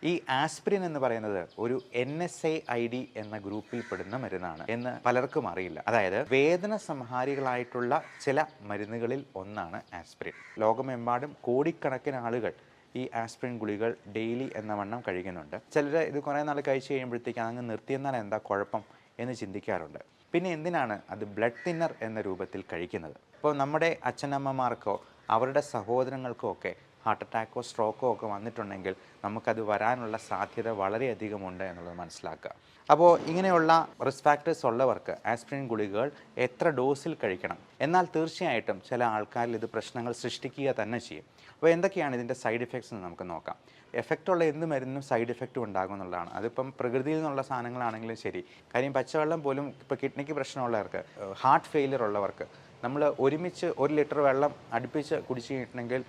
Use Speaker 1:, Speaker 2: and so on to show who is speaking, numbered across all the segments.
Speaker 1: ഈ ആസ്പിരിൻ എന്ന് പറയുന്നത് ഒരു NSAID എന്ന ഗ്രൂപ്പിൽ പെടുന്ന മരുന്നാണ് എന്ന് പലർക്കും അറിയില്ല. അതായത് വേദന സംഹാരികളായിട്ടുള്ള ചില മരുന്നുകളിൽ ഒന്നാണ് ആസ്പിരിൻ. ലോകമെമ്പാടും കോടിക്കണക്കിന് ആളുകൾ ഈ ആസ്പിരിൻ ഗുളികൾ ഡെയിലി എന്ന വണ്ണം കഴിക്കുന്നുണ്ട്. ചിലർ ഇത് കുറേ നാൾ കഴിച്ച് കഴിയുമ്പോഴത്തേക്ക് അങ്ങ് നിർത്തിയെന്നാൽ എന്താ കുഴപ്പം എന്ന് ചിന്തിക്കാറുണ്ട്. പിന്നെ എന്തിനാണ് അത് ബ്ലഡ് തിന്നർ എന്ന രൂപത്തിൽ കഴിക്കുന്നത്? ഇപ്പോൾ നമ്മുടെ അച്ഛനമ്മമാർക്കോ അവരുടെ സഹോദരങ്ങൾക്കോ ഒക്കെ ഹാർട്ട് അറ്റാക്കോ സ്ട്രോക്കോ ഒക്കെ വന്നിട്ടുണ്ടെങ്കിൽ നമുക്കത് വരാനുള്ള സാധ്യത വളരെയധികമുണ്ട് എന്നുള്ളത് മനസ്സിലാക്കുക. അപ്പോൾ ഇങ്ങനെയുള്ള റിസ്ക് ഫാക്ടേഴ്സ് ഉള്ളവർക്ക് ആസ്പിരിൻ ഗുളികകൾ എത്ര ഡോസിൽ കഴിക്കണം? എന്നാൽ തീർച്ചയായിട്ടും ചില ആൾക്കാരിൽ ഇത് പ്രശ്നങ്ങൾ സൃഷ്ടിക്കുക തന്നെ ചെയ്യും. അപ്പോൾ എന്തൊക്കെയാണ് ഇതിൻ്റെ സൈഡ് ഇഫക്ട്സ് എന്ന് നമുക്ക് നോക്കാം. എഫക്റ്റുള്ള എന്ത് മരുന്നും സൈഡ് ഇഫക്റ്റും ഉണ്ടാകും എന്നുള്ളതാണ്. അതിപ്പം പ്രകൃതിയിൽ നിന്നുള്ള സാധനങ്ങളാണെങ്കിലും ശരി. കാര്യം പച്ചവെള്ളം പോലും ഇപ്പോൾ കിഡ്നിക്ക് പ്രശ്നമുള്ളവർക്ക്, ഹാർട്ട് ഫെയിലിയർ ഉള്ളവർക്ക് നമ്മൾ ഒരുമിച്ച് 1 ലിറ്റർ വെള്ളം അടുപ്പിച്ച് കുടിച്ചു കഴിഞ്ഞിട്ടുണ്ടെങ്കിൽ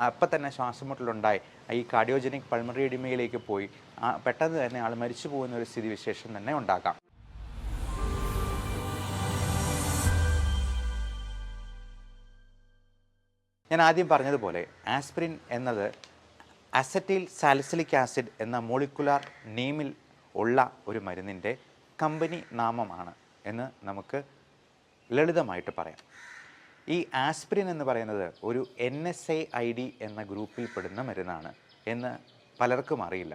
Speaker 1: അപ്പം തന്നെ ശ്വാസമുട്ടലുണ്ടായി ഈ കാർഡിയോജനിക് പൾമണറി എഡിമയിലേക്ക് പോയി പെട്ടെന്ന് തന്നെ ആൾ മരിച്ചു പോകുന്ന ഒരു സ്ഥിതിവിശേഷം തന്നെ ഉണ്ടാകാം. ഞാൻ ആദ്യം പറഞ്ഞതുപോലെ ആസ്പിരിൻ എന്നത് അസറ്റൈൽ സാലിസിലിക് ആസിഡ് എന്ന മോളിക്കുലാർ നെയിമിൽ ഉള്ള ഒരു മരുന്നിൻ്റെ കമ്പനി നാമമാണ് എന്ന് നമുക്ക് ലളിതമായിട്ട് പറയാം. ഈ ആസ്പിരിൻ എന്ന് പറയുന്നത് ഒരു NSAID എന്ന ഗ്രൂപ്പിൽ പെടുന്ന മരുന്നാണ് എന്ന് പലർക്കും അറിയില്ല.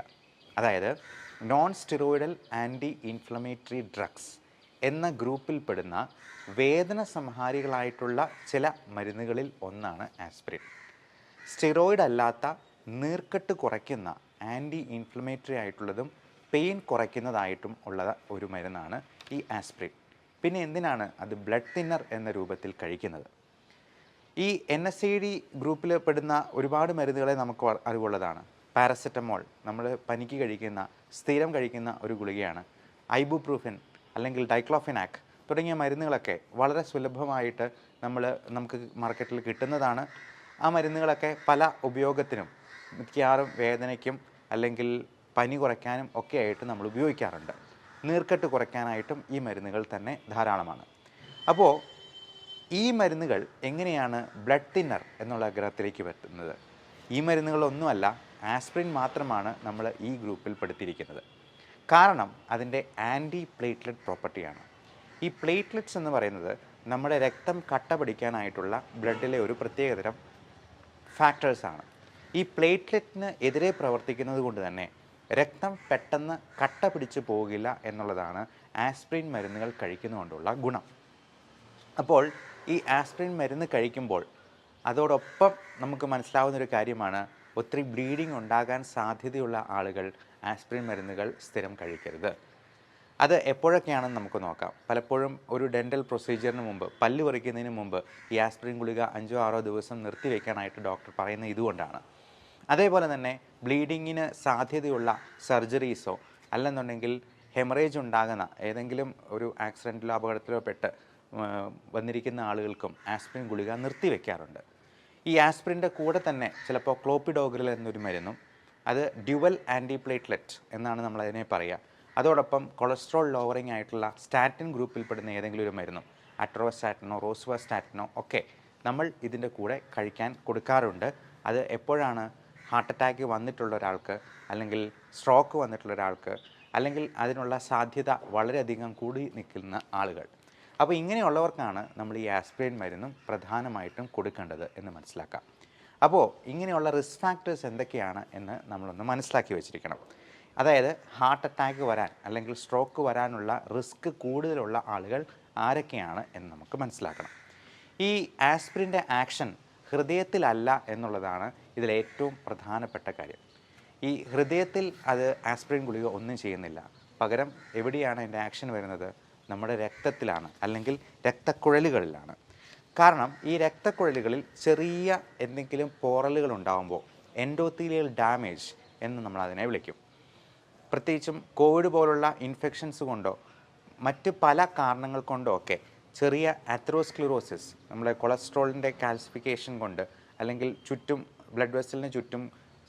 Speaker 1: അതായത് non steroidal anti inflammatory drugs എന്ന ഗ്രൂപ്പിൽ പെടുന്ന വേദന സംഹാരികളായിട്ടുള്ള ചില മരുന്നുകളിൽ ഒന്നാണ് ആസ്പിരിൻ. സ്റ്റിറോയിഡ് അല്ലാത്ത നീർക്കെട്ട് കുറയ്ക്കുന്ന ആൻറ്റി ഇൻഫ്ലമേറ്ററി ആയിട്ടുള്ളതും പെയിൻ കുറയ്ക്കുന്നതായിട്ടും ഉള്ള ഒരു മരുന്നാണ് ഈ ആസ്പിരിൻ. പിന്നെ എന്തിനാണ് അത് ബ്ലഡ് തിന്നർ എന്ന രൂപത്തിൽ കഴിക്കുന്നത്? ഈ NSAID ഗ്രൂപ്പിൽ പെടുന്ന ഒരുപാട് മരുന്നുകളെ നമുക്ക് അറിവുള്ളതാണ്. പാരസെറ്റമോൾ നമ്മൾ പനിക്ക് കഴിക്കുന്ന സ്ഥിരം കഴിക്കുന്ന ഒരു ഗുളികയാണ്. ഐബുപ്രൂഫിൻ അല്ലെങ്കിൽ ഡൈക്ലോഫിനാക് തുടങ്ങിയ മരുന്നുകളൊക്കെ വളരെ സുലഭമായിട്ട് നമുക്ക് മാർക്കറ്റിൽ കിട്ടുന്നതാണ്. ആ മരുന്നുകളൊക്കെ പല ഉപയോഗത്തിനും മിക്കവാറും വേദനയ്ക്കും അല്ലെങ്കിൽ പനി കുറയ്ക്കാനും ഒക്കെ ആയിട്ട് നമ്മൾ ഉപയോഗിക്കാറുണ്ട്. നീർക്കെട്ട് കുറയ്ക്കാനായിട്ടും ഈ മരുന്നുകൾ തന്നെ ധാരാളമാണ്. അപ്പോൾ ഈ മരുന്നുകൾ എങ്ങനെയാണ് ബ്ലഡ് തിന്നർ എന്നുള്ള ഗ്രഹത്തിലേക്ക് വരുന്നത്? ഈ മരുന്നുകളൊന്നുമല്ല, ആസ്പിരിൻ മാത്രമാണ് നമ്മൾ ഈ ഗ്രൂപ്പിൽ പെടുത്തിയിരിക്കുന്നത്. കാരണം അതിൻ്റെ ആൻറ്റി പ്ലേറ്റ്ലെറ്റ് പ്രോപ്പർട്ടിയാണ്. ഈ പ്ലേറ്റ്ലെറ്റ്സ് എന്ന് പറയുന്നത് നമ്മുടെ രക്തം കട്ട പിടിക്കാനായിട്ടുള്ള ബ്ലഡിലെ ഒരു പ്രത്യേകതരം ഫാക്ടേഴ്സാണ്. ഈ പ്ലേറ്റ്ലെറ്റിന് എതിരെ പ്രവർത്തിക്കുന്നത് കൊണ്ട് തന്നെ രക്തം പെട്ടെന്ന് കട്ട പിടിച്ച് പോകില്ല എന്നുള്ളതാണ് ആസ്പിരിൻ മരുന്നുകൾ കഴിക്കുന്നതുകൊണ്ടുള്ള ഗുണം. അപ്പോൾ ഈ ആസ്പിരിൻ മരുന്ന് കഴിക്കുമ്പോൾ അതോടൊപ്പം നമുക്ക് മനസ്സിലാവുന്നൊരു കാര്യമാണ്, ഒത്തിരി ബ്ലീഡിങ് ഉണ്ടാകാൻ സാധ്യതയുള്ള ആളുകൾ ആസ്പിരിൻ മരുന്നുകൾ സ്ഥിരം കഴിക്കരുത്. അത് എപ്പോഴൊക്കെയാണെന്ന് നമുക്ക് നോക്കാം. പലപ്പോഴും ഒരു ഡെൻ്റൽ പ്രൊസീജിയറിന് മുമ്പ്, പല്ല് പറിക്കുന്നതിന് മുമ്പ് ഈ ആസ്പിരിൻ ഗുളിക 5-6 ദിവസം നിർത്തിവെക്കാനായിട്ട് ഡോക്ടർ പറയുന്നത് ഇതുകൊണ്ടാണ്. അതേപോലെ തന്നെ ബ്ലീഡിങ്ങിന് സാധ്യതയുള്ള സർജറീസോ അല്ലെന്നുണ്ടെങ്കിൽ ഹെമറേജ് ഉണ്ടാകുന്ന ഏതെങ്കിലും ഒരു ആക്സിഡൻറ്റിലോ അപകടത്തിലോ പെട്ട് വന്നിരിക്കുന്ന ആളുകൾക്കും ആസ്പിരിൻ ഗുളിക നിർത്തിവെക്കാറുണ്ട്. ഈ ആസ്പിരിൻ്റെ കൂടെ തന്നെ ചിലപ്പോൾ ക്ലോപ്പിഡോഗ്രിൽ എന്നൊരു മരുന്നും, അത് ഡ്യുവൽ ആൻറ്റിപ്ലേറ്റ്ലെറ്റ് എന്നാണ് നമ്മളതിനെ പറയുക. അതോടൊപ്പം കൊളസ്ട്രോൾ ലോവറിംഗ് ആയിട്ടുള്ള സ്റ്റാറ്റിൻ ഗ്രൂപ്പിൽപ്പെടുന്ന ഏതെങ്കിലും ഒരു മരുന്നും, അട്രോസ്റ്റാറ്റിനോ റോസുവാസ്റ്റാറ്റിനോ ഒക്കെ നമ്മൾ ഇതിൻ്റെ കൂടെ കഴിക്കാൻ കൊടുക്കാറുണ്ട്. അത് എപ്പോഴാണ്? ഹാർട്ട് അറ്റാക്ക് വന്നിട്ടുള്ള ഒരാൾക്ക്, അല്ലെങ്കിൽ സ്ട്രോക്ക് വന്നിട്ടുള്ള ഒരാൾക്ക്, അല്ലെങ്കിൽ അതിനുള്ള സാധ്യത വളരെയധികം കൂടി നിൽക്കുന്ന ആളുകൾ. അപ്പോൾ ഇങ്ങനെയുള്ളവർക്കാണ് നമ്മൾ ഈ ആസ്പിരിൻ മരുന്നും പ്രധാനമായിട്ടും കൊടുക്കേണ്ടത് എന്ന് മനസ്സിലാക്കാം. അപ്പോൾ ഇങ്ങനെയുള്ള റിസ്ക് ഫാക്ടേഴ്സ് എന്തൊക്കെയാണ് എന്ന് നമ്മളൊന്ന് മനസ്സിലാക്കി വെച്ചിരിക്കണം. അതായത് ഹാർട്ട് അറ്റാക്ക് വരാൻ അല്ലെങ്കിൽ സ്ട്രോക്ക് വരാനുള്ള റിസ്ക് കൂടുതലുള്ള ആളുകൾ ആരൊക്കെയാണ് എന്ന് നമുക്ക് മനസ്സിലാക്കണം. ഈ ആസ്പിരിൻ്റെ ആക്ഷൻ ഹൃദയത്തിലല്ല എന്നുള്ളതാണ് ഇതിലേറ്റവും പ്രധാനപ്പെട്ട കാര്യം. ഈ ഹൃദയത്തിൽ അത് ആസ്പിരിൻ ഗുളിക ഒന്നും ചെയ്യുന്നില്ല. പകരം എവിടെയാണ് അതിൻ്റെ ആക്ഷൻ വരുന്നത്? നമ്മുടെ രക്തത്തിലാണ്, അല്ലെങ്കിൽ രക്തക്കുഴലുകളിലാണ്. കാരണം ഈ രക്തക്കുഴലുകളിൽ ചെറിയ എന്തെങ്കിലും പോറലുകൾ ഉണ്ടാകുമ്പോൾ എൻഡോത്തീലിയൽ ഡാമേജ് എന്ന് നമ്മളതിനെ വിളിക്കും. പ്രത്യേകിച്ചും കോവിഡ് പോലുള്ള ഇൻഫെക്ഷൻസ് കൊണ്ടോ മറ്റ് പല കാരണങ്ങൾ കൊണ്ടോ ഒക്കെ ചെറിയ അത്രോസ്ക്ലിറോസിസ്, നമ്മുടെ കൊളസ്ട്രോളിൻ്റെ കാൽസിഫിക്കേഷൻ കൊണ്ട്, അല്ലെങ്കിൽ ചുറ്റും ബ്ലഡ് വെസലിന് ചുറ്റും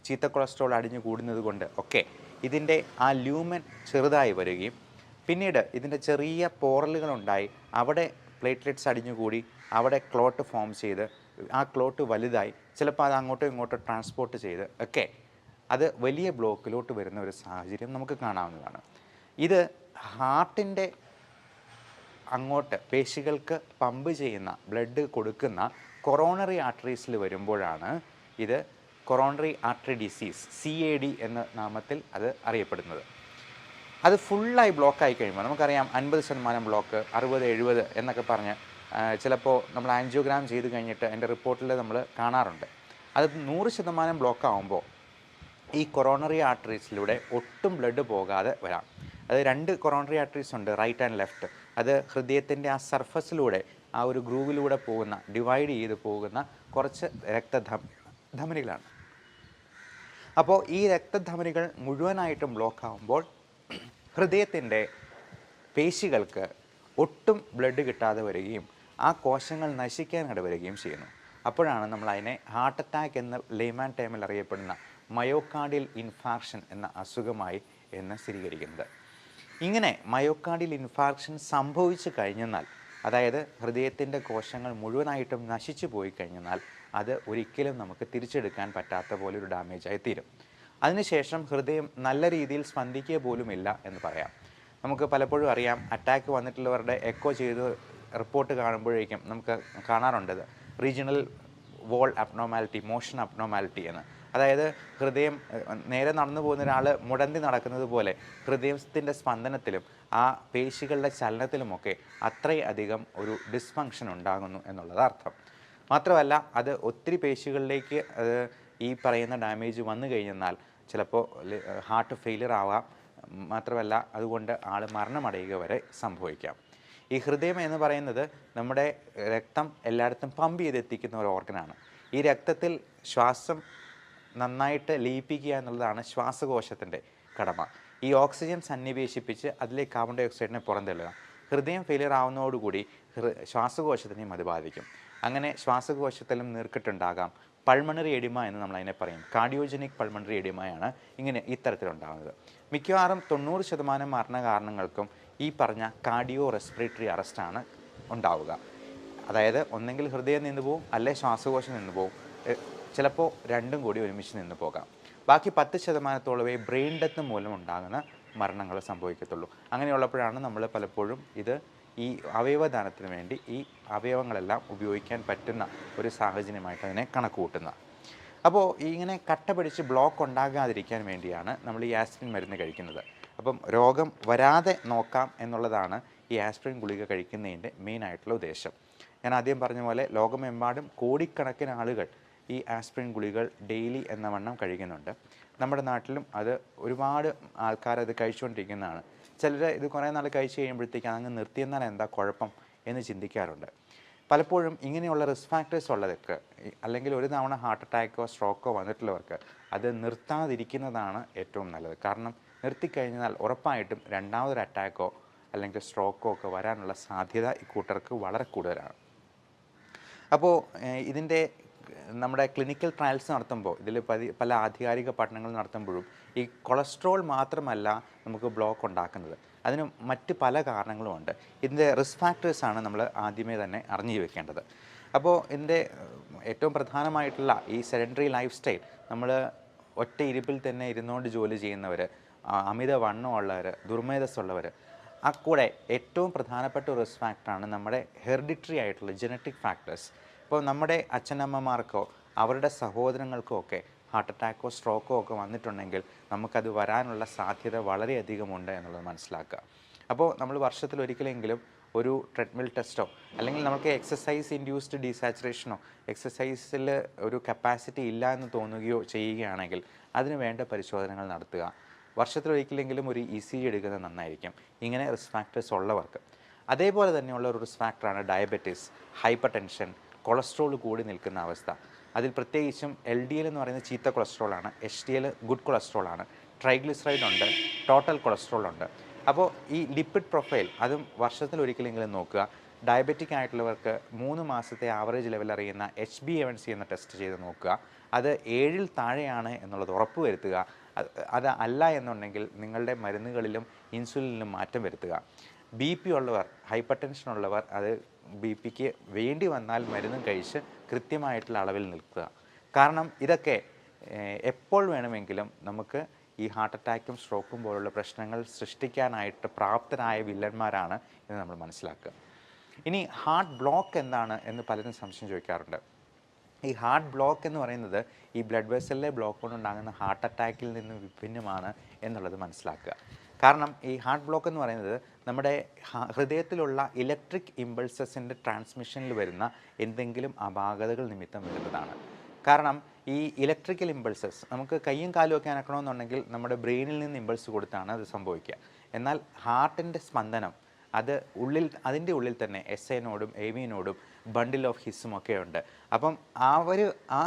Speaker 1: ചീത്ത കൊളസ്ട്രോൾ അടിഞ്ഞു കൂടുന്നത് കൊണ്ട് ഒക്കെ ഇതിൻ്റെ ആ ല്യൂമൻ ചെറുതായി വരികയും പിന്നീട് ഇതിൻ്റെ ചെറിയ പോറലുകളുണ്ടായി അവിടെ പ്ലേറ്റ്ലെറ്റ്സ് അടിഞ്ഞുകൂടി അവിടെ ക്ലോട്ട് ഫോം ചെയ്ത് ആ ക്ലോട്ട് വലുതായി ചിലപ്പോൾ അത് അങ്ങോട്ടും ഇങ്ങോട്ടും ട്രാൻസ്പോർട്ട് ചെയ്ത് ഒക്കെ അത് വലിയ ബ്ലോക്കിലോട്ട് വരുന്ന ഒരു സാഹചര്യം നമുക്ക് കാണാവുന്നതാണ്. ഇത് ഹാർട്ടിൻ്റെ അങ്ങോട്ട് പേശികൾക്ക് പമ്പ് ചെയ്യുന്ന ബ്ലഡ് കൊടുക്കുന്ന കൊറോണറി ആർട്ടറീസിൽ വരുമ്പോഴാണ് ഇത് കൊറോണറി ആർട്ടറി ഡിസീസ് CAD എന്ന നാമത്തിൽ അത് അറിയപ്പെടുന്നത്. അത് ഫുള്ളായി ബ്ലോക്കായി കഴിയുമ്പോൾ നമുക്കറിയാം 50% ബ്ലോക്ക്, 60-70 എന്നൊക്കെ പറഞ്ഞ് ചിലപ്പോൾ നമ്മൾ ആൻജിയോഗ്രാം ചെയ്ത് കഴിഞ്ഞിട്ട് എൻ്റെ റിപ്പോർട്ടിൽ നമ്മൾ കാണാറുണ്ട്. അത് 100% ബ്ലോക്ക് ആകുമ്പോൾ ഈ കൊറോണറി ആർട്ടറീസിലൂടെ ഒട്ടും ബ്ലഡ് പോകാതെ വരാം. അത് 2 കൊറോണറി ആർട്ടറീസ് ഉണ്ട്, റൈറ്റ് ആൻഡ് ലെഫ്റ്റ്. അത് ഹൃദയത്തിൻ്റെ ആ സർഫസിലൂടെ ആ ഒരു ഗ്രൂവിലൂടെ പോകുന്ന, ഡിവൈഡ് ചെയ്ത് പോകുന്ന കുറച്ച് ധമനികളാണ്. അപ്പോൾ ഈ രക്തധമനികൾ മുഴുവനായിട്ടും ബ്ലോക്ക് ആകുമ്പോൾ ഹൃദയത്തിൻ്റെ പേശികൾക്ക് ഒട്ടും ബ്ലഡ് കിട്ടാതെ വരികയും ആ കോശങ്ങൾ നശിക്കാൻ ഇടവരികയും ചെയ്യുന്നു. അപ്പോഴാണ് നമ്മൾ അതിനെ ഹാർട്ട് അറ്റാക്ക് എന്ന ലേമാൻ ടൈമിൽ അറിയപ്പെടുന്ന മയോകാർഡിയൽ ഇൻഫാർക്ഷൻ എന്ന അസുഖമായി എന്ന് സ്ഥിരീകരിക്കുന്നത്. ഇങ്ങനെ മയോകാർഡിയൽ ഇൻഫാർക്ഷൻ സംഭവിച്ചു കഴിഞ്ഞെന്നാൽ, അതായത് ഹൃദയത്തിൻ്റെ കോശങ്ങൾ മുഴുവനായിട്ടും നശിച്ചു പോയി കഴിഞ്ഞാൽ അത് ഒരിക്കലും നമുക്ക് തിരിച്ചെടുക്കാൻ പറ്റാത്ത പോലെ ഒരു ഡാമേജായി തീരും. അതിനുശേഷം ഹൃദയം നല്ല രീതിയിൽ സ്പന്ദിക്കുക പോലുമില്ല എന്ന് പറയാം. നമുക്ക് പലപ്പോഴും അറിയാം, അറ്റാക്ക് വന്നിട്ടുള്ളവരുടെ എക്കോ ചെയ്ത് റിപ്പോർട്ട് കാണുമ്പോഴേക്കും നമുക്ക് കാണാറുണ്ടത് regional wall abnormality, motion abnormality എന്ന്. അതായത് ഹൃദയം നേരെ നടന്നു പോകുന്ന ഒരാൾ മുടന്തി നടക്കുന്നത് പോലെ ഹൃദയത്തിൻ്റെ സ്പന്ദനത്തിലും ആ പേശികളുടെ ചലനത്തിലുമൊക്കെ അത്രയധികം ഒരു ഡിസ്ഫങ്ഷൻ ഉണ്ടാകുന്നു എന്നുള്ളത് അർത്ഥം. മാത്രമല്ല, അത് ഒത്തിരി പേശികളിലേക്ക് ഈ പറയുന്ന ഡാമേജ് വന്നു കഴിഞ്ഞാൽ ചിലപ്പോൾ ഹാർട്ട് ഫെയിലിയർ ആവാം. മാത്രമല്ല, അതുകൊണ്ട് ആൾ മരണമടയുക വരെ സംഭവിക്കാം. ഈ ഹൃദയം എന്ന് പറയുന്നത് നമ്മുടെ രക്തം എല്ലായിടത്തും പമ്പ് ചെയ്തെത്തിക്കുന്ന ഒരു ഓർഗനാണ്. ഈ രക്തത്തിൽ ശ്വാസം നന്നായിട്ട് ലയിപ്പിക്കുക എന്നുള്ളതാണ് ശ്വാസകോശത്തിൻ്റെ കടമ. ഈ ഓക്സിജൻ സന്നിവേശിപ്പിച്ച് അതിലേക്ക് കാർബൺ ഡൈ ഓക്സൈഡിനെ പുറന്തള്ളുക. ഹൃദയം ഫെയിലിയർ ആവുന്നതോടുകൂടി ശ്വാസകോശത്തിനെയും അത് ബാധിക്കും. അങ്ങനെ ശ്വാസകോശത്തിലും നീർക്കെട്ടുണ്ടാകാം. പൾമണറി എഡിമ എന്ന് നമ്മൾ അതിനെ പറയും. കാർഡിയോജനിക് പൾമണറി എഡിമയാണ് ഇങ്ങനെ ഇത്തരത്തിലുണ്ടാകുന്നത്. മിക്കവാറും 90% മരണകാരണങ്ങൾക്കും ഈ പറഞ്ഞ കാർഡിയോ റെസ്പിറേറ്ററി അറസ്റ്റാണ് ഉണ്ടാവുക. അതായത് ഒന്നെങ്കിൽ ഹൃദയം നിന്ന് പോവും, അല്ലെ ശ്വാസകോശം നിന്ന് പോവും, ചിലപ്പോൾ രണ്ടും കൂടി ഒരുമിച്ച് നിന്ന് പോകാം. ബാക്കി 10%-ഓളമേ ബ്രെയിൻ ഡെത്ത് മൂലം ഉണ്ടാകുന്ന മരണങ്ങൾ സംഭവിക്കത്തുള്ളൂ. അങ്ങനെയുള്ളപ്പോഴാണ് നമ്മൾ പലപ്പോഴും ഇത് ഈ അവയവദാനത്തിന് വേണ്ടി ഈ അവയവങ്ങളെല്ലാം ഉപയോഗിക്കാൻ പറ്റുന്ന ഒരു സാഹചര്യമായിട്ട് അതിനെ കണക്ക് കൂട്ടുന്നത്. അപ്പോൾ ഇങ്ങനെ കട്ട പിടിച്ച് ബ്ലോക്ക് ഉണ്ടാകാതിരിക്കാൻ വേണ്ടിയാണ് നമ്മൾ ഈ ആസ്പിരിൻ മരുന്ന് കഴിക്കുന്നത്. അപ്പം രോഗം വരാതെ നോക്കാം എന്നുള്ളതാണ് ഈ ആസ്പിരിൻ ഗുളിക കഴിക്കുന്നതിൻ്റെ മെയിനായിട്ടുള്ള ഉദ്ദേശം. ഞാൻ ആദ്യം പറഞ്ഞ പോലെ ലോകമെമ്പാടും കോടിക്കണക്കിന് ആളുകൾ ഈ ആസ്പിരിൻ ഗുളികൾ ഡെയിലി എന്ന വണ്ണം കഴിക്കുന്നുണ്ട്. നമ്മുടെ നാട്ടിലും അത് ഒരുപാട് ആൾക്കാരത് കഴിച്ചുകൊണ്ടിരിക്കുന്നതാണ്. ചിലർ ഇത് കുറേ നാൾ കഴിച്ച് കഴിയുമ്പോഴത്തേക്ക് അങ്ങ് നിർത്തിയെന്നാൽ എന്താ കുഴപ്പം എന്ന് ചിന്തിക്കാറുണ്ട്. പലപ്പോഴും ഇങ്ങനെയുള്ള റിസ്ക് ഫാക്ടേഴ്സ് ഉള്ളവർക്ക്, അല്ലെങ്കിൽ ഒരു തവണ ഹാർട്ട് അറ്റാക്കോ സ്ട്രോക്കോ വന്നിട്ടുള്ളവർക്ക് അത് നിർത്താതിരിക്കുന്നതാണ് ഏറ്റവും നല്ലത്. കാരണം നിർത്തിക്കഴിഞ്ഞാൽ ഉറപ്പായിട്ടും രണ്ടാമതൊരു അറ്റാക്കോ അല്ലെങ്കിൽ സ്ട്രോക്കോ ഒക്കെ വരാനുള്ള സാധ്യത ഈ കൂട്ടർക്ക് വളരെ കൂടുതലാണ്. അപ്പോൾ ഇതിൻ്റെ നമ്മുടെ ക്ലിനിക്കൽ ട്രയൽസ് നടത്തുമ്പോൾ, ഇതിൽ പല ആധികാരിക പഠനങ്ങൾ നടത്തുമ്പോഴും ഈ കൊളസ്ട്രോൾ മാത്രമല്ല നമുക്ക് ബ്ലോക്ക് ഉണ്ടാക്കുന്നത്, അതിന് മറ്റ് പല കാരണങ്ങളുമുണ്ട്. ഇതിൻ്റെ റിസ്ക് ഫാക്ടേഴ്സാണ് നമ്മൾ ആദ്യമേ തന്നെ അറിഞ്ഞു വെക്കേണ്ടത്. അപ്പോൾ ഇതിൻ്റെ ഏറ്റവും പ്രധാനമായിട്ടുള്ള ഈ സെഡൻറ്ററി ലൈഫ് സ്റ്റൈൽ, നമ്മൾ ഒറ്റ ഇരിപ്പിൽ തന്നെ ഇരുന്നുകൊണ്ട് ജോലി ചെയ്യുന്നവർ, അമിത വണ്ണമുള്ളവർ, ദുർമേധസ്സുള്ളവർ, ആ കൂടെ ഏറ്റവും പ്രധാനപ്പെട്ട ഒരു റിസ്ക് ഫാക്ടറാണ് നമ്മുടെ ഹെറിഡിറ്ററി ആയിട്ടുള്ള ജനറ്റിക് ഫാക്ടേഴ്സ്. ഇപ്പോൾ നമ്മുടെ അച്ഛനമ്മമാർക്കോ അവരുടെ സഹോദരങ്ങൾക്കോ ഒക്കെ ഹാർട്ട് അറ്റാക്കോ സ്ട്രോക്കോ ഒക്കെ വന്നിട്ടുണ്ടെങ്കിൽ നമുക്കത് വരാനുള്ള സാധ്യത വളരെയധികമുണ്ട് എന്നുള്ളത് മനസ്സിലാക്കുക. അപ്പോൾ നമ്മൾ വർഷത്തിലൊരിക്കലെങ്കിലും ഒരു ട്രെഡ്മിൽ ടെസ്റ്റോ അല്ലെങ്കിൽ നമുക്ക് എക്സസൈസ് ഇൻഡ്യൂസ്ഡ് ഡീസാച്ചുറേഷനോ, എക്സസൈസിൽ ഒരു കപ്പാസിറ്റി ഇല്ല എന്ന് തോന്നുകയോ ചെയ്യുകയാണെങ്കിൽ അതിന് വേണ്ട പരിശോധനകൾ നടത്തുക. വർഷത്തിലൊരിക്കലെങ്കിലും ഒരു ECG എടുക്കുന്നത് നന്നായിരിക്കും ഇങ്ങനെ റിസ്ക് ഫാക്ടേഴ്സ് ഉള്ളവർക്ക്. അതേപോലെ തന്നെയുള്ള ഒരു റിസ്ക് ഫാക്ടറാണ് ഡയബറ്റീസ്, ഹൈപ്പർ ടെൻഷൻ, കൊളസ്ട്രോൾ കൂടി നിൽക്കുന്ന അവസ്ഥ. അതിൽ പ്രത്യേകിച്ചും LDL എന്ന് പറയുന്നത് ചീത്ത കൊളസ്ട്രോളാണ്, HDL ഗുഡ് കൊളസ്ട്രോളാണ്, ട്രൈഗ്ലിസറൈഡ് ഉണ്ട്, ടോട്ടൽ കൊളസ്ട്രോൾ ഉണ്ട്. അപ്പോൾ ഈ ലിപ്പിഡ് പ്രൊഫൈൽ അതും വർഷത്തിലൊരിക്കലെങ്കിലും നോക്കുക. ഡയബറ്റിക് ആയിട്ടുള്ളവർക്ക് 3 മാസത്തെ ആവറേജ് ലെവൽ അറിയുന്ന HbA1c എന്ന ടെസ്റ്റ് ചെയ്ത് നോക്കുക. അത് 7-ൽ താഴെയാണ് എന്നുള്ളത് ഉറപ്പ് വരുത്തുക. അത് അല്ല എന്നുണ്ടെങ്കിൽ നിങ്ങളുടെ മരുന്നുകളിലും ഇൻസുലിനിലും മാറ്റം വരുത്തുക. BP ഉള്ളവർ, ഹൈപ്പർ ടെൻഷൻ ഉള്ളവർ അത് BPക്ക് വേണ്ടി വന്നാൽ മരുന്നും കഴിച്ച് കൃത്യമായിട്ടുള്ള അളവിൽ നിൽക്കുക. കാരണം ഇതൊക്കെ എപ്പോൾ വേണമെങ്കിലും നമുക്ക് ഈ ഹാർട്ട് അറ്റാക്കും സ്ട്രോക്കും പോലുള്ള പ്രശ്നങ്ങൾ സൃഷ്ടിക്കാനായിട്ട് പ്രാപ്തരായ വില്ലന്മാരാണ് എന്ന് നമ്മൾ മനസ്സിലാക്കുക. ഇനി ഹാർട്ട് ബ്ലോക്ക് എന്താണ് എന്ന് പലരും സംശയം ചോദിക്കാറുണ്ട്. ഈ ഹാർട്ട് ബ്ലോക്ക് എന്ന് പറയുന്നത് ഈ ബ്ലഡ് വെസലിലെ ബ്ലോക്ക് കൊണ്ടുണ്ടാകുന്ന ഹാർട്ട് അറ്റാക്കിൽ നിന്ന് വിഭിന്നമാണ് എന്നുള്ളത് മനസ്സിലാക്കുക. കാരണം ഈ ഹാർട്ട് ബ്ലോക്ക് എന്ന് പറയുന്നത് നമ്മുടെ ഹൃദയത്തിലുള്ള ഇലക്ട്രിക് ഇമ്പൾസസിൻ്റെ ട്രാൻസ്മിഷനിൽ വരുന്ന എന്തെങ്കിലും അപാകതകൾ നിമിത്തം വരുന്നതാണ്. കാരണം ഈ ഇലക്ട്രിക്കൽ ഇമ്പൾസസ് നമുക്ക് കയ്യും കാലും ഒക്കെ അനക്കണമെന്നുണ്ടെങ്കിൽ നമ്മുടെ ബ്രെയിനിൽ നിന്ന് ഇമ്പൾസ് കൊടുത്താണ് അത് സംഭവിക്കുക. എന്നാൽ ഹാർട്ടിൻ്റെ സ്പന്ദനം അത് അതിൻ്റെ ഉള്ളിൽ തന്നെ എസ് എ നോഡും എ വി നോഡും ബണ്ടിൽ ഓഫ് ഹിസ്സും ഒക്കെ ഉണ്ട്. അപ്പം ആ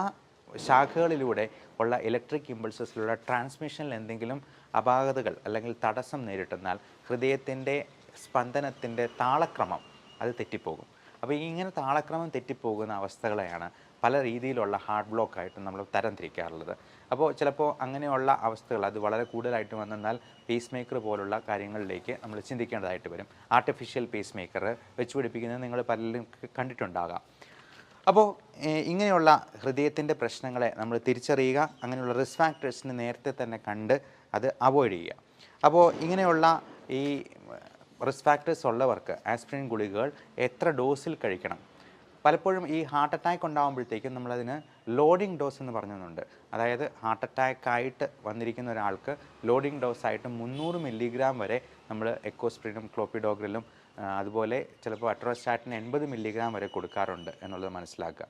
Speaker 1: ശാഖകളിലൂടെ ഉള്ള ഇലക്ട്രിക് ഇമ്പൾസസിലുള്ള ട്രാൻസ്മിഷനിൽ എന്തെങ്കിലും അപാകതകൾ അല്ലെങ്കിൽ തടസ്സം നേരിട്ടെന്നാൽ ഹൃദയത്തിൻ്റെ സ്പന്ദനത്തിൻ്റെ താളക്രമം അത് തെറ്റിപ്പോകും. അപ്പോൾ ഇങ്ങനെ താളക്രമം തെറ്റിപ്പോകുന്ന അവസ്ഥകളെയാണ് പല രീതിയിലുള്ള ഹാർട്ട് ബ്ലോക്കായിട്ട് നമ്മൾ തരംതിരിക്കാറുള്ളത്. അപ്പോൾ ചിലപ്പോൾ അങ്ങനെയുള്ള അവസ്ഥകൾ അത് വളരെ കൂടുതലായിട്ട് വന്നാൽ പേസ് മേക്കർ പോലുള്ള കാര്യങ്ങളിലേക്ക് നമ്മൾ ചിന്തിക്കേണ്ടതായിട്ട് വരും. ആർട്ടിഫിഷ്യൽ പേസ് മേക്കർ വെച്ചുപിടിപ്പിക്കുന്നത് നിങ്ങൾ പലരും കണ്ടിട്ടുണ്ടാകാം. അപ്പോൾ ഇങ്ങനെയുള്ള ഹൃദയത്തിൻ്റെ പ്രശ്നങ്ങളെ നമ്മൾ തിരിച്ചറിയുക, അങ്ങനെയുള്ള റിസ്ക് ഫാക്ടേഴ്സിന് നേരത്തെ തന്നെ കണ്ട് അത് അവോയ്ഡ് ചെയ്യുക. അപ്പോൾ ഇങ്ങനെയുള്ള ഈ റിസ്ക് ഫാക്ടേഴ്സ് ഉള്ളവർക്ക് ആസ്പിരിൻ ഗുളികകൾ എത്ര ഡോസിൽ കഴിക്കണം? പലപ്പോഴും ഈ ഹാർട്ട് അറ്റാക്ക് ഉണ്ടാകുമ്പോഴത്തേക്കും നമ്മളതിന് ലോഡിംഗ് ഡോസ് എന്ന് പറഞ്ഞതുണ്ട്. അതായത് ഹാർട്ട് അറ്റാക്കായിട്ട് വന്നിരിക്കുന്ന ഒരാൾക്ക് ലോഡിംഗ് ഡോസായിട്ട് 300 മില്ലിഗ്രാം വരെ നമ്മൾ എക്കോസ്പ്രിനും ക്ലോപ്പിഡോഗ്രിലും അതുപോലെ ചിലപ്പോൾ അട്രോസ്റ്റാറ്റിൻ 80 മില്ലിഗ്രാം വരെ കൊടുക്കാറുണ്ട് എന്നുള്ളത് മനസ്സിലാക്കുക.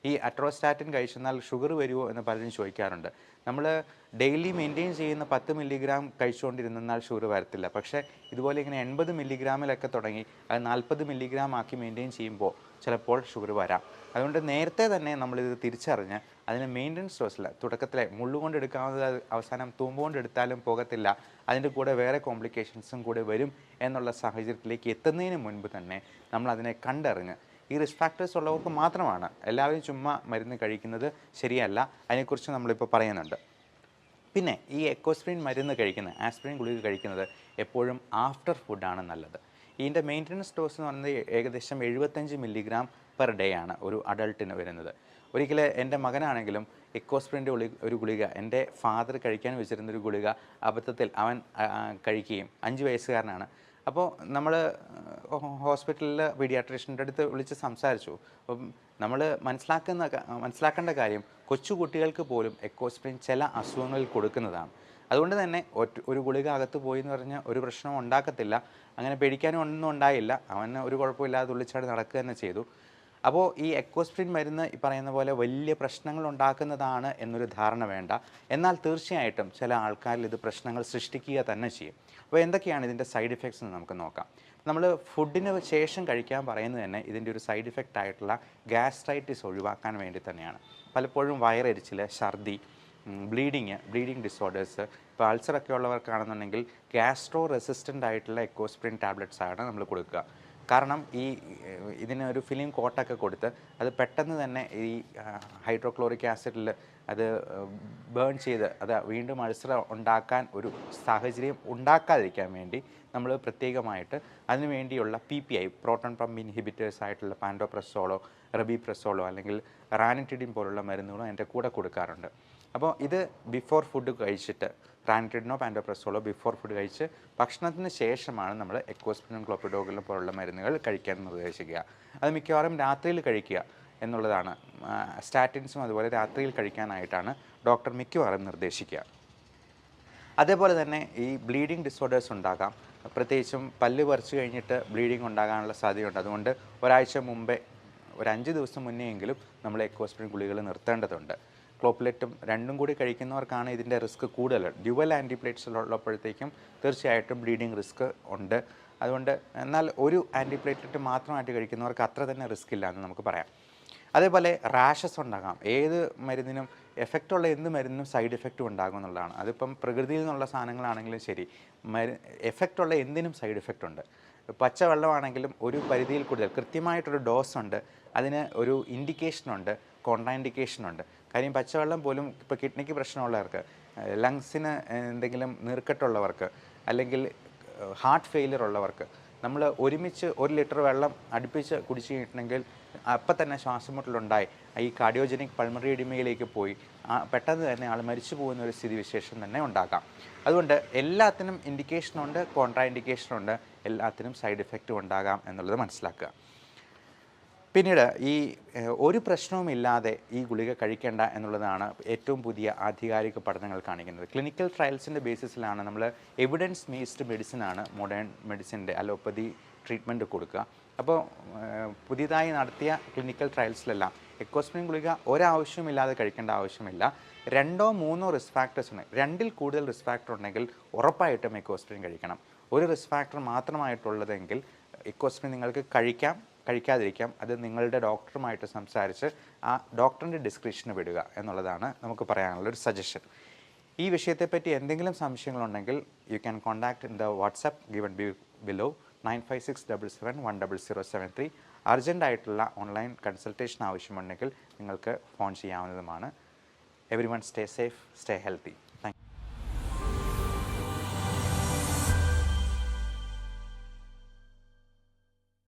Speaker 1: ഈ അട്രോസ്റ്റാറ്റിൻ കഴിച്ചെന്നാൽ ഷുഗർ വരുമോ എന്ന് പലരും ചോദിക്കാറുണ്ട്. നമ്മൾ ഡെയിലി മെയിൻറ്റെയിൻ ചെയ്യുന്ന 10 മില്ലിഗ്രാം കഴിച്ചുകൊണ്ടിരുന്നാൽ ഷുഗർ വരത്തില്ല. പക്ഷേ ഇതുപോലെ ഇങ്ങനെ 80 മില്ലിഗ്രാമിലൊക്കെ തുടങ്ങി അത് 40 മില്ലിഗ്രാം ആക്കി മെയിൻറ്റെയിൻ ചെയ്യുമ്പോൾ ചിലപ്പോൾ ഷുഗർ വരാം. അതുകൊണ്ട് നേരത്തെ തന്നെ നമ്മളിത് തിരിച്ചറിഞ്ഞ് അതിന് മെയിൻ്റനൻസ് ഡോസിൽ തുടക്കത്തിലെ മുള്ളുകൊണ്ട് എടുക്കാവുന്നത് അവസാനം തൂമ്പുകൊണ്ട് എടുത്താലും പോകത്തില്ല, അതിൻ്റെ കൂടെ വേറെ കോംപ്ലിക്കേഷൻസും കൂടെ വരും എന്നുള്ള സാഹചര്യത്തിലേക്ക് എത്തുന്നതിന് മുൻപ് തന്നെ നമ്മൾ അതിനെ കണ്ടറിഞ്ഞ് ഈ റിസ്ക് ഫാക്ടേഴ്സ് ഉള്ളവർക്ക് മാത്രമാണ്. എല്ലാവരും ചുമ്മാ മരുന്ന് കഴിക്കുന്നത് ശരിയല്ല, അതിനെക്കുറിച്ച് നമ്മളിപ്പോൾ പറയുന്നുണ്ട്. പിന്നെ ഈ എക്കോസ്പ്രിൻ മരുന്ന് കഴിക്കുന്നത്, ആസ്പിരിൻ ഗുളിക കഴിക്കുന്നത് എപ്പോഴും ആഫ്റ്റർ ഫുഡാണ് നല്ലത്. ഇതിൻ്റെ മെയിൻ്റനൻസ് ഡോസ് എന്ന് പറയുന്നത് ഏകദേശം 75 മില്ലിഗ്രാം പെർ ഡേ ആണ് ഒരു അഡൾട്ടിന് വരുന്നത്. ഒരിക്കൽ എൻ്റെ മകനാണെങ്കിലും എക്കോസ്പ്രിൻ്റെ ഒരു ഗുളിക എൻ്റെ ഫാദർ കഴിക്കാൻ വെച്ചിരുന്നൊരു ഗുളിക അബദ്ധത്തിൽ അവൻ കഴിക്കുകയും 5 വയസ്സുകാരനാണ്. അപ്പോൾ നമ്മൾ ഹോസ്പിറ്റലിൽ പീഡിയാട്രീഷ്യൻ്റെ അടുത്ത് വിളിച്ച് സംസാരിച്ചു. അപ്പം നമ്മൾ മനസ്സിലാക്കേണ്ട കാര്യം കൊച്ചു കുട്ടികൾക്ക് പോലും എക്കോസ്പ്രിൻ ചില അസുഖങ്ങളിൽ കൊടുക്കുന്നതാണ്. അതുകൊണ്ട് തന്നെ ഒരു ഗുളിക അകത്ത് പോയി എന്ന് പറഞ്ഞാൽ ഒരു പ്രശ്നവും ഉണ്ടാക്കത്തില്ല, അങ്ങനെ പേടിക്കാനും ഒന്നും ഉണ്ടായില്ല. അവന് ഒരു കുഴപ്പമില്ലാതെ തുള്ളിച്ചാടി നടക്കുക തന്നെ ചെയ്തു. അപ്പോൾ ഈ എക്കോസ്പ്രിൻ മരുന്ന് ഈ പറയുന്ന പോലെ വലിയ പ്രശ്നങ്ങൾ ഉണ്ടാക്കുന്നതാണ് എന്നൊരു ധാരണ വേണ്ട. എന്നാൽ തീർച്ചയായിട്ടും ചില ആൾക്കാരിൽ ഇത് പ്രശ്നങ്ങൾ സൃഷ്ടിക്കുക തന്നെ ചെയ്യും. അപ്പോൾ എന്തൊക്കെയാണ് ഇതിൻ്റെ സൈഡ് ഇഫക്ട്സ് എന്ന് നമുക്ക് നോക്കാം. നമ്മൾ ഫുഡിന് ശേഷം കഴിക്കാൻ പറയുന്നത് തന്നെ ഇതിൻ്റെ ഒരു സൈഡ് ഇഫക്റ്റ് ആയിട്ടുള്ള ഗ്യാസ്ട്രൈറ്റിസ് ഒഴിവാക്കാൻ വേണ്ടി തന്നെയാണ്. പലപ്പോഴും വയറെരിച്ചിൽ, ഛർദി, ബ്ലീഡിങ് ഡിസോർഡേഴ്സ്, ഇപ്പോൾ അൾസറൊക്കെ ഉള്ളവർക്കാണെന്നുണ്ടെങ്കിൽ ഗ്യാസ്ട്രോ റെസിസ്റ്റൻ്റ് ആയിട്ടുള്ള എക്കോസ്പ്രിൻ ടാബ്ലറ്റ്സാണ് നമ്മൾ കൊടുക്കുക. കാരണം ഇതിന് ഒരു ഫിലിം കോട്ടൊക്കെ കൊടുത്ത് അത് പെട്ടെന്ന് തന്നെ ഈ ഹൈഡ്രോക്ലോറിക് ആസിഡിൽ അത് ബേൺ ചെയ്ത് അത് വീണ്ടും അൾസർ ഉണ്ടാക്കാൻ ഒരു സാഹചര്യം ഉണ്ടാക്കാതിരിക്കാൻ വേണ്ടി നമ്മൾ പ്രത്യേകമായിട്ട് അതിനു വേണ്ടിയുള്ള PPI പ്രോട്ടോൺ പമ്പ് ഇൻഹിബിറ്റേഴ്സ് ആയിട്ടുള്ള പാൻഡോപ്രസോളോ, റബിപ്രസോളോ അല്ലെങ്കിൽ റാനിറ്റിഡിൻ പോലുള്ള മരുന്നുകളും എൻ്റെ കൂടെ കൊടുക്കാറുണ്ട്. അപ്പോൾ ഇത് ബിഫോർ ഫുഡ് കഴിച്ചിട്ട് റാനിറ്റിഡിനോ പാൻഡോപ്രസോളോ ബിഫോർ ഫുഡ് കഴിച്ച് ഭക്ഷണത്തിന് ശേഷമാണ് നമ്മൾ എക്കോസ്പ്രിനും ക്ലോപ്പിഡോഗ്രിലും പോലുള്ള മരുന്നുകൾ കഴിക്കാൻ നിർദ്ദേശിക്കുക. അത് മിക്കവാറും രാത്രിയിൽ കഴിക്കുക എന്നുള്ളതാണ്. സ്റ്റാറ്റിൻസും അതുപോലെ രാത്രിയിൽ കഴിക്കാനായിട്ടാണ് ഡോക്ടർ മിക്കവാറും നിർദ്ദേശിക്കുക. അതേപോലെ തന്നെ ഈ ബ്ലീഡിങ് ഡിസോർഡേഴ്സ് ഉണ്ടാകാം. പ്രത്യേകിച്ചും പല്ല് പറിച്ച് കഴിഞ്ഞിട്ട് ബ്ലീഡിങ് ഉണ്ടാകാനുള്ള സാധ്യതയുണ്ട്. അതുകൊണ്ട് ഒരാഴ്ച മുമ്പേ, ഒരു 5 ദിവസം മുന്നേ എങ്കിലും നമ്മൾ എക്കോസ്പ്രിൻ ഗുളികൾ നിർത്തേണ്ടതുണ്ട്. ക്ലോപ്ലെറ്റും രണ്ടും കൂടി കഴിക്കുന്നവർക്കാണ് ഇതിൻ്റെ റിസ്ക് കൂടുതൽ. ഡ്യുവൽ ആൻറ്റിപ്ലേറ്റ്സ് ഉള്ളപ്പോഴത്തേക്കും തീർച്ചയായിട്ടും ബ്ലീഡിങ് റിസ്ക് ഉണ്ട്. അതുകൊണ്ട് എന്നാൽ ഒരു ആൻറ്റിപ്ലേറ്റ്ലെറ്റ് മാത്രമായിട്ട് കഴിക്കുന്നവർക്ക് അത്ര തന്നെ റിസ്ക് ഇല്ല എന്ന് നമുക്ക് പറയാം. അതേപോലെ റാഷസ് ഉണ്ടാകാം. ഏത് മരുന്നിനും എഫക്റ്റുള്ള എന്ത് മരുന്നിനും സൈഡ് എഫക്റ്റും ഉണ്ടാകും എന്നുള്ളതാണ്. അതിപ്പം പ്രകൃതിയിൽ നിന്നുള്ള സാധനങ്ങളാണെങ്കിലും ശരി, എഫക്റ്റുള്ള എന്തിനും സൈഡ് എഫക്റ്റ് ഉണ്ട്. പച്ചവെള്ളമാണെങ്കിലും ഒരു പരിധിയിൽ കൂടുതൽ കൃത്യമായിട്ടൊരു ഡോസ് ഉണ്ട്, അതിന് ഒരു ഇൻഡിക്കേഷനുണ്ട്, കോൺട്രാ ഇൻഡിക്കേഷനുണ്ട്. കാര്യം പച്ചവെള്ളം പോലും ഇപ്പോൾ കിഡ്നിക്ക് പ്രശ്നമുള്ളവർക്ക്, ലങ്സിന് എന്തെങ്കിലും നീർക്കെട്ടുള്ളവർക്ക്, അല്ലെങ്കിൽ ഹാർട്ട് ഫെയിലിയർ ഉള്ളവർക്ക് നമ്മൾ ഒരുമിച്ച് 1 ലിറ്റർ വെള്ളം അടുപ്പിച്ച് കുടിച്ചു കഴിഞ്ഞിട്ടുണ്ടെങ്കിൽ അപ്പം തന്നെ ശ്വാസമുട്ടലുണ്ടായി ഈ കാർഡിയോജനിക് പൾമറി എഡിമയിലേക്ക് പോയി പെട്ടെന്ന് തന്നെ ആൾ മരിച്ചു പോകുന്ന ഒരു സ്ഥിതിവിശേഷം തന്നെ ഉണ്ടാക്കാം. അതുകൊണ്ട് എല്ലാത്തിനും ഇൻഡിക്കേഷനുണ്ട്, കോൺട്രാ ഇൻഡിക്കേഷനുണ്ട്, എല്ലാത്തിനും സൈഡ് ഇഫക്റ്റും ഉണ്ടാകാം എന്നുള്ളത് മനസ്സിലാക്കുക. പിന്നീട് ഈ ഒരു പ്രശ്നവുമില്ലാതെ ഈ ഗുളിക കഴിക്കേണ്ട എന്നുള്ളതാണ് ഏറ്റവും പുതിയ ആധികാരിക പഠനങ്ങൾ കാണിക്കുന്നത്. ക്ലിനിക്കൽ ട്രയൽസിൻ്റെ ബേസിസിലാണ് നമ്മൾ എവിഡൻസ് ബേസ്ഡ് മെഡിസിനാണ് മോഡേൺ മെഡിസിൻ്റെ അലോപ്പതി ട്രീറ്റ്മെൻറ്റ് കൊടുക്കുക. അപ്പോൾ പുതിയതായി നടത്തിയ ക്ലിനിക്കൽ ട്രയൽസിലെല്ലാം എക്കോസ്പ്രിൻ ഗുളിക ഒരാവശ്യമില്ലാതെ കഴിക്കേണ്ട ആവശ്യമില്ല. 2 or 3 റിസ്ക് ഫാക്ടേഴ്സ് ഉണ്ട്. 2-ൽ കൂടുതൽ റിസ്ക് ഫാക്ടർ ഉണ്ടെങ്കിൽ ഉറപ്പായിട്ടും എക്കോസ്പ്രിൻ കഴിക്കണം. ഒരു റിസ്ക് ഫാക്ടർ മാത്രമായിട്ടുള്ളതെങ്കിൽ എക്കോസ്പ്രിൻ നിങ്ങൾക്ക് കഴിക്കാതിരിക്കാം. അത് നിങ്ങളുടെ ഡോക്ടറുമായിട്ട് സംസാരിച്ച് ആ ഡോക്ടറിൻ്റെ ഡിസ്ക്രിപ്ഷന് വിടുക എന്നുള്ളതാണ് നമുക്ക് പറയാനുള്ളൊരു സജഷൻ. ഈ വിഷയത്തെപ്പറ്റി എന്തെങ്കിലും സംശയങ്ങളുണ്ടെങ്കിൽ you can contact in the WhatsApp given below 9567710073. അർജൻറ്റായിട്ടുള്ള ഓൺലൈൻ കൺസൾട്ടേഷൻ ആവശ്യമുണ്ടെങ്കിൽ നിങ്ങൾക്ക് ഫോൺ ചെയ്യാവുന്നതുമാണ്. Everyone stay safe, stay healthy.